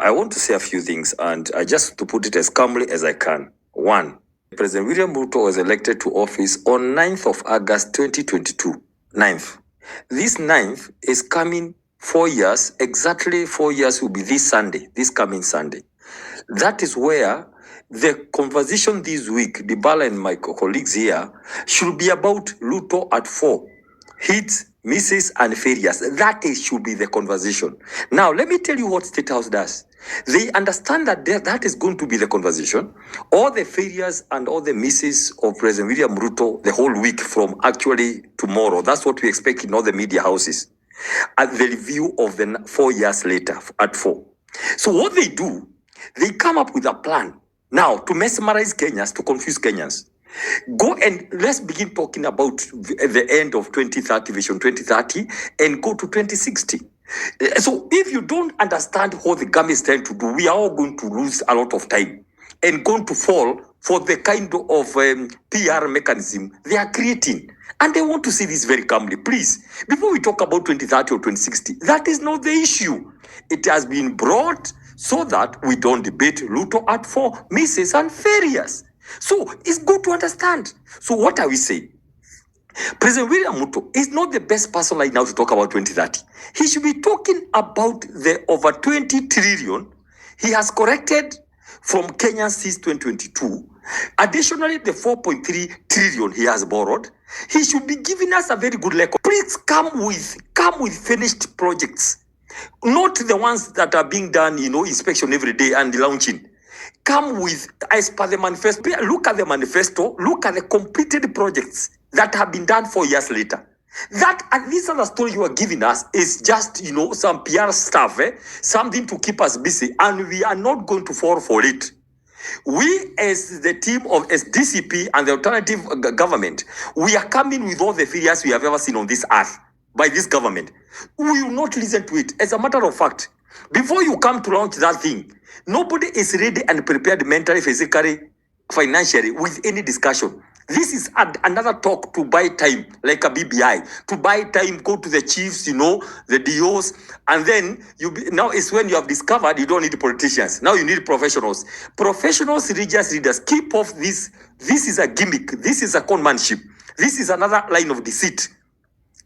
I want to say a few things, and just to put it as calmly as I can. One, President William Ruto was elected to office on 9th of August 2022. 9th. This 9th is coming 4 years. Exactly 4 years will be this Sunday, this coming Sunday. That is where the conversation this week, Dibala and my colleagues here, should be about Ruto at 4. Hits, misses, and failures. That should be the conversation. Now, let me tell you what Statehouse does. They understand that that is going to be the conversation. All the failures and all the misses of President William Ruto the whole week from actually tomorrow. That's what we expect in all the media houses. At the review of the 4 years later at 4. So what they do, they come up with a plan now to mesmerize Kenyans, to confuse Kenyans. Go and let's begin talking about the end of 2030, Vision 2030, and go to 2060. So if you don't understand what the government is trying to do, we are all going to lose a lot of time and going to fall for the kind of PR mechanism they are creating. And they want to see this very calmly. Please, before we talk about 2030 or 2060, that is not the issue. It has been brought so that we don't debate Ruto at 4 misses and failures. So it's good to understand. So what are we saying? President William Ruto is not the best person right now to talk about 2030. He should be talking about the over 20 trillion he has corrected from Kenya since 2022. Additionally, the 4.3 trillion he has borrowed. He should be giving us a very good record. Please come with finished projects, not the ones that are being done, inspection every day and launching. Come with, as per the manifesto. Look at the manifesto. Look at the completed projects that have been done 4 years later. That, and this other story you are giving us is just, some PR stuff, something to keep us busy, and we are not going to fall for it. We, as the team of DCP and the alternative government, we are coming with all the failures we have ever seen on this earth by this government. We will not listen to it. As a matter of fact, before you come to launch that thing, nobody is ready and prepared mentally, physically, financially with any discussion. This is another talk to buy time, like a BBI, to buy time, go to the chiefs, the DOs, and then now it's when you have discovered you don't need politicians. Now you need professionals. Professionals, religious leaders, keep off this. This is a gimmick. This is a conmanship. This is another line of deceit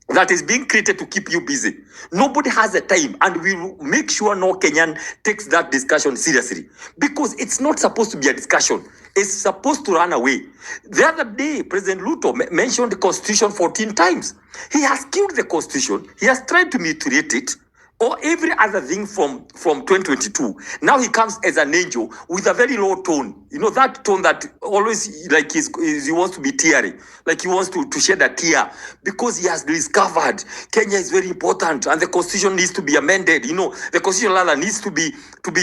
that is being created to keep you busy. Nobody has the time, and we will make sure no Kenyan takes that discussion seriously, because it's not supposed to be a discussion. It's supposed to run away. The other day, President Ruto mentioned the Constitution 14 times. He has killed the Constitution. He has tried to mutilate it, or every other thing from 2022. Now he comes as an angel with a very low tone. That tone that always, like, he wants to be teary. Like he wants to shed a tear because he has discovered Kenya is very important and the Constitution needs to be amended. The Constitution rather needs to be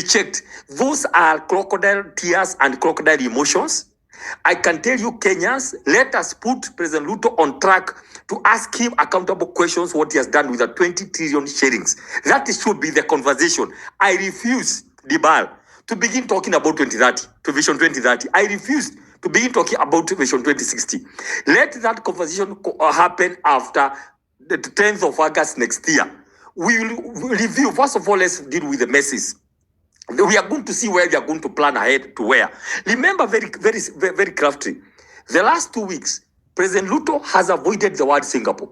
checked. Those are crocodile tears and crocodile emotions. I can tell you, Kenyans, let us put President Ruto on track to ask him accountable questions, what he has done with the 20 trillion shillings. That should be the conversation. I refuse, Dibal, to begin talking about 2030, to Vision 2030. I refuse to begin talking about Vision 2060. Let that conversation happen after the 10th of August next year. We will review. First of all, let's deal with the messes. We are going to see where we are going to plan ahead to where. Remember, very, very, very crafty. The last 2 weeks, President Ruto has avoided the word Singapore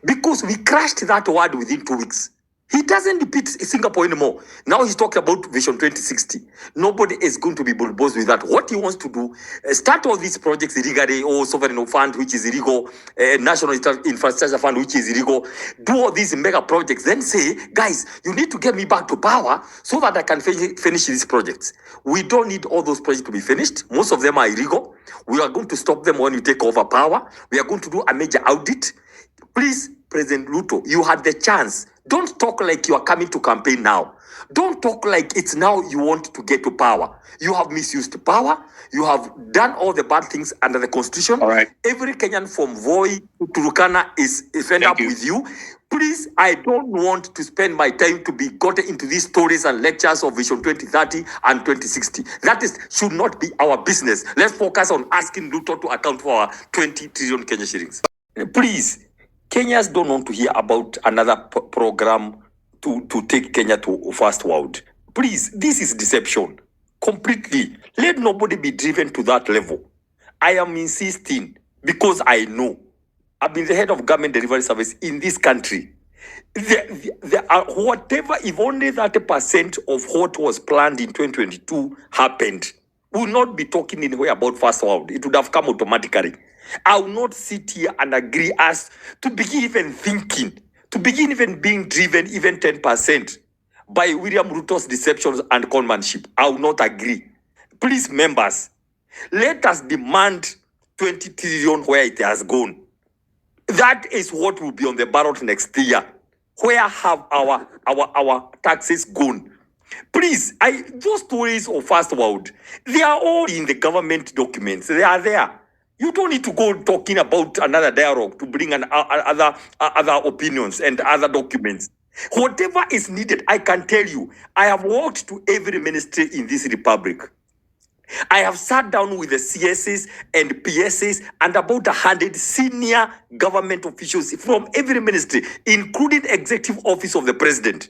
because we crashed that word within 2 weeks. He doesn't repeat Singapore anymore. Now he's talking about Vision 2060. Nobody is going to be bulldozed with that. What he wants to do, start all these projects illegally, or sovereign fund, which is illegal, national infrastructure fund, which is illegal. Do all these mega projects. Then say, guys, you need to get me back to power so that I can finish these projects. We don't need all those projects to be finished. Most of them are illegal. We are going to stop them when you take over power. We are going to do a major audit. Please, President Ruto, you had the chance. Don't talk like you are coming to campaign now. Don't talk like it's now you want to get to power. You have misused power. You have done all the bad things under the Constitution. All right. Every Kenyan from Voi to Turkana is fed up with you. Please, I don't want to spend my time to be gotten into these stories and lectures of Vision 2030 and 2060. That should not be our business. Let's focus on asking Ruto to account for our 20 trillion Kenya shillings. Please, Kenyans don't want to hear about another program to take Kenya to first world. Please, this is deception. Completely. Let nobody be driven to that level. I am insisting because I know. I've been the head of government delivery service in this country. There are whatever, if only 30% of what was planned in 2022 happened, we will not be talking anywhere about first world. It would have come automatically. I will not sit here and agree as to begin even thinking, to begin even being driven even 10% by William Ruto's deceptions and conmanship. I will not agree. Please, members, let us demand 20 trillion where it has gone. That is what will be on the ballot next year. Where have our taxes gone? Please, those stories of first world, they are all in the government documents. They are there. You don't need to go talking about another dialogue to bring other opinions and other documents. Whatever is needed, I can tell you, I have walked to every ministry in this republic. I have sat down with the CSs and PSs and about 100 senior government officials from every ministry, including executive office of the president,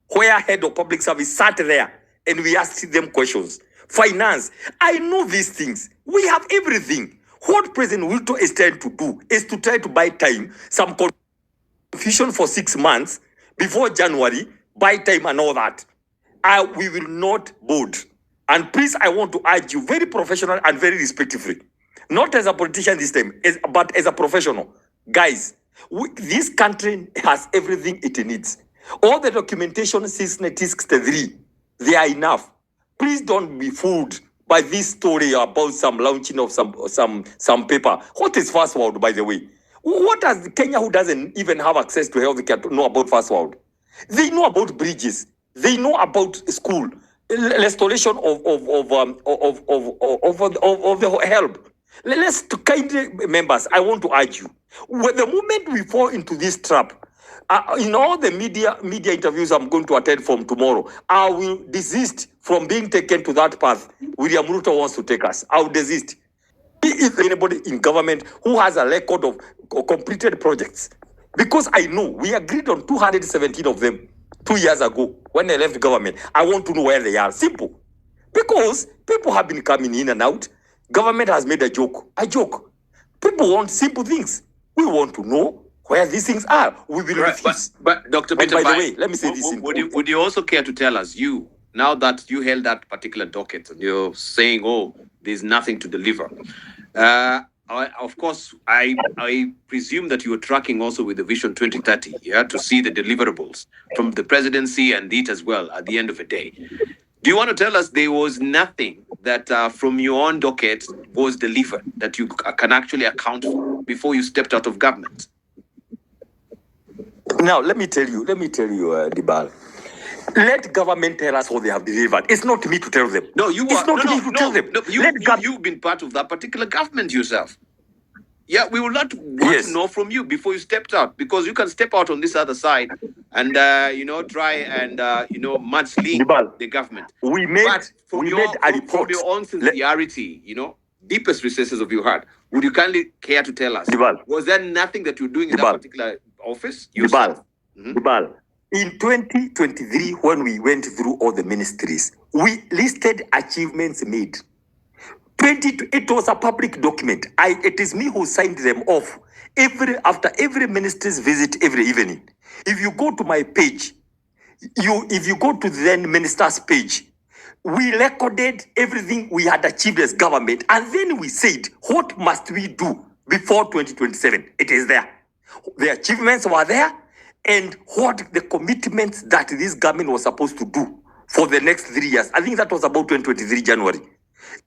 where head of public service sat there and we asked them questions. Finance, I know these things. We have everything. What President Wilton is trying to do is to try to buy time, some confusion for 6 months before January, buy time and all that. We will not board. And please, I want to urge you, very professional and very respectfully, not as a politician this time, but as a professional. Guys, this country has everything it needs. All the documentation since 1963, they are enough. Please don't be fooled by this story about some launching of some paper. What is First World, by the way? What does Kenya, who doesn't even have access to health care, know about First World? They know about bridges. They know about school, restoration of the help. Let's kindly, members, I want to urge you. The moment we fall into this trap, in all the media interviews I'm going to attend from tomorrow, I will desist from being taken to that path William Ruto wants to take us. I will desist. If anybody in government who has a record of completed projects, because I know we agreed on 217 of them 2 years ago when I left government. I want to know where they are. Simple. Because people have been coming in and out. Government has made a joke. A joke. People want simple things. We want to know where these things are. We will refuse. But Dr. Peter, by the way, let me say this. Would you also care to tell us, now that you held that particular docket and you're saying, oh, there's nothing to deliver. Of course, I presume that you were tracking also with the Vision 2030, to see the deliverables from the presidency and it as well at the end of the day. Do you want to tell us there was nothing that from your own docket was delivered that you can actually account for before you stepped out of government? Now, let me tell you, Dibal. Let government tell us what they have delivered. It's not me to tell them. No, it's not me to tell them. No, you've been part of that particular government yourself. Yeah, we will not want to know from you before you stepped out, because you can step out on this other side and try and mudslinging the government. We made a report from your own sincerity, deepest recesses of your heart. Would you kindly care to tell us? Was there nothing that you're doing in that particular office yourself? In 2023, when we went through all the ministries, we listed achievements made. It was a public document. It is me who signed them off after every minister's visit every evening. If you go to my page, if you go to the then minister's page, we recorded everything we had achieved as government, and then we said, what must we do before 2027? It is there. The achievements were there, and what the commitments that this government was supposed to do for the next 3 years. I think that was about 2023 January.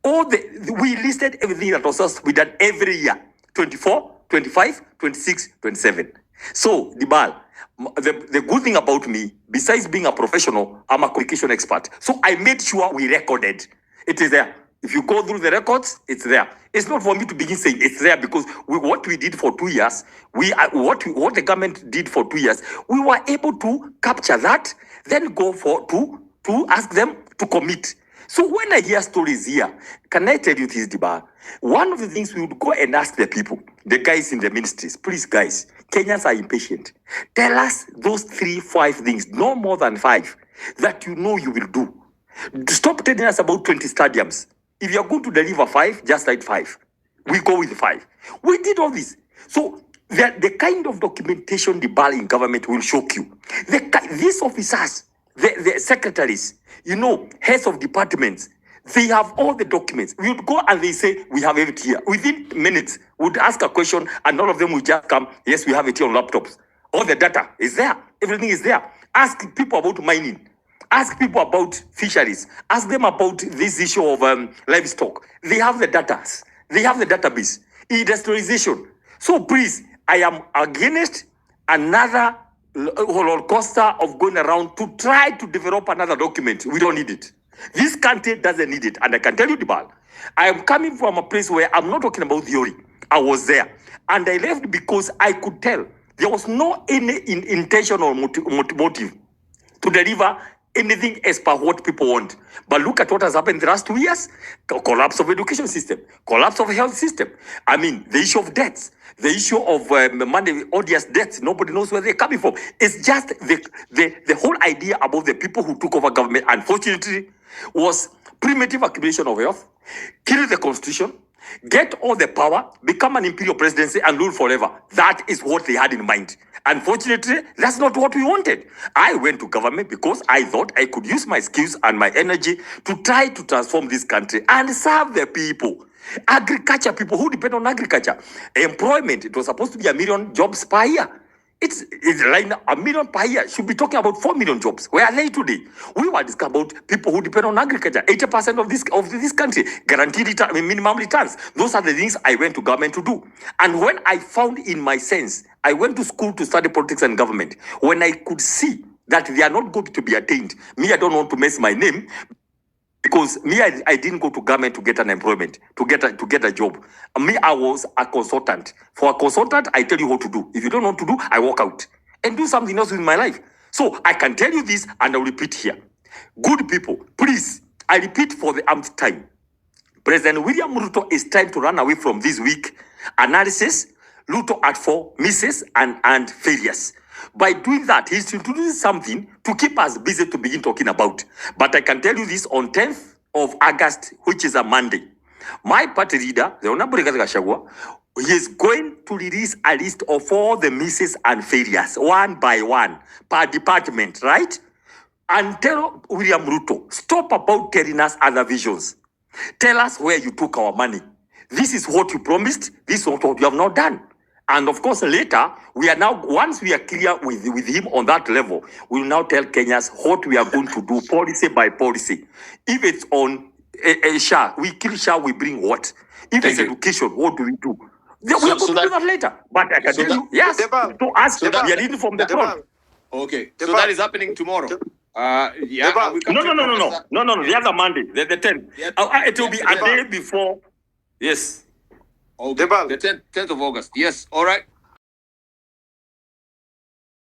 We listed everything that was supposed to be done every year. 24, 25, 26, 27. So, Dibal, the good thing about me, besides being a professional, I'm a communication expert. So I made sure we recorded. It is there. If you go through the records, it's there. It's not for me to begin saying it's there, because what we did for 2 years, what the government did for 2 years, we were able to capture that, then go to ask them to commit. So when I hear stories here, can I tell you this, Diba? One of the things we would go and ask the people, the guys in the ministries, please, guys, Kenyans are impatient. Tell us those 3, 5 things, no more than 5, that you know you will do. Stop telling us about 20 stadiums. If you're going to deliver 5, just write 5. We go with 5. We did all this. So the kind of documentation the ball in government will shock you. These officers, the secretaries, heads of departments, they have all the documents. We would go and they say, we have it here. Within minutes, we would ask a question and all of them would just come, yes, we have it here on laptops. All the data is there. Everything is there. Ask people about mining. Ask people about fisheries. Ask them about this issue of livestock. They have the data. They have the database. Industrialization. So please, I am against another roller coaster of going around to try to develop another document. We don't need it. This country doesn't need it. And I can tell you, Dibal, I am coming from a place where I'm not talking about theory. I was there. And I left because I could tell there was no any intention or motive to deliver anything as per what people want. But look at what has happened in the last 2 years. Collapse of education system, collapse of health system. I mean, the issue of debts, the issue of money, odious debts. Nobody knows where they're coming from. It's just the whole idea about the people who took over government, unfortunately, was primitive accumulation of wealth, kill the constitution, get all the power, become an imperial presidency and rule forever. That is what they had in mind. Unfortunately, that's not what we wanted. I went to government because I thought I could use my skills and my energy to try to transform this country and serve the people. Agriculture, people who depend on agriculture. Employment, it was supposed to be 1 million jobs per year. It's like 1 million per year. Should be talking about 4 million jobs. Where are they today? We were discussing about people who depend on agriculture. 80% of this country guaranteed minimum returns. Those are the things I went to government to do. And when I found in my sense, I went to school to study politics and government. When I could see that they are not going to be attained, me, I don't want to mess my name. Because me, I didn't go to government to get an employment, to get a job. Me, I was a consultant. For a consultant, I tell you what to do. If you don't know what to do, I walk out and do something else with my life. So I can tell you this, and I'll repeat here. Good people, please, I repeat for the nth time. President William Ruto is trying to run away from this week analysis, Ruto at 4 misses and failures. By doing that, he's introducing something to keep us busy to begin talking about. But I can tell you this, on 10th of August, which is a Monday, my party leader, the Honorable Rigathi Gachagua, he is going to release a list of all the misses and failures, one by one, per department, right? And tell William Ruto, stop about telling us other visions. Tell us where you took our money. This is what you promised. This is what you have not done. And of course, later, we are now, once we are clear with him on that level, we will now tell Kenyans what we are going to do, policy by policy. If it's on SHA, we kill SHA, we bring what? If it's education, what do we do? We are going to do that later. But I can tell you, yes, to ask, we are reading from the front. Okay, so that is happening tomorrow. Yeah. No. The other Monday, the 10th. It will be a day before. Yes. Okay. The 10th of August. Yes. All right.